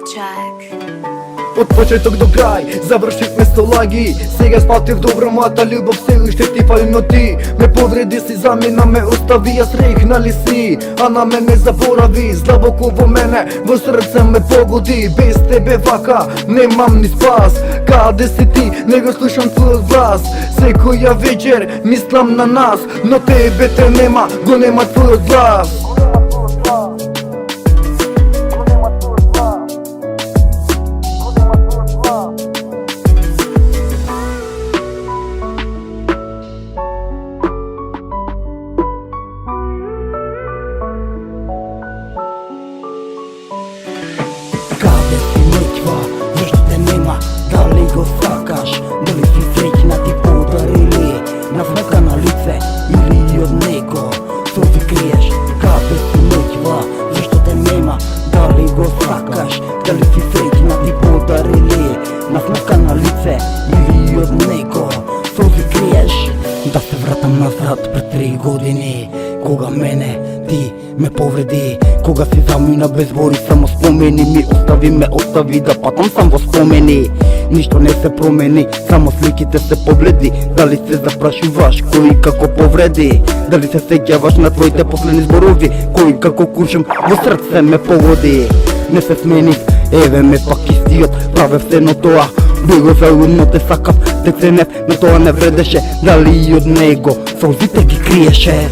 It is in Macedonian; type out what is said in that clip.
track. Од почеток до крај, завршивме со лаги. Сега спатив добро, мојата љубов се уште ти фали, но ти ме повреди, си замина ме остави, јас рехнали си, а на мене заборави. Злабоко во мене, во срце ме погоди. Без тебе вака, немам ни спас. Каде си ти, не го слушам твојот глас. Секоја вечер, мислам на нас, но тебе те нема, го нема твојот глас. Каде си мртва, зашто те нема, дали го сакаш, дали си среќна, ти подарили на знака на лице или од него солзи криеш. Каде си мртва, зашто те нема, дали го сакаш, дали си среќна, ти подарили на знака на лице или од него солзи криеш. Да се вратам назад пред 3 години, кога мене ти ме повреди, кога си замина без збори, само спомени ми остави да патам сам во спомени. Ништо не се промени, само сликите се побледи. Дали се запрашуваш кој како повреди, дали се сеќаваш на твоите последни зборови, кој како куршум во срце ме погоди. Не се сменив, еве ме пак истиот, правев се но тоа било заудно, те сакав, те ценев, но тоа не вредеше. Дали и од него солзите ги криеше.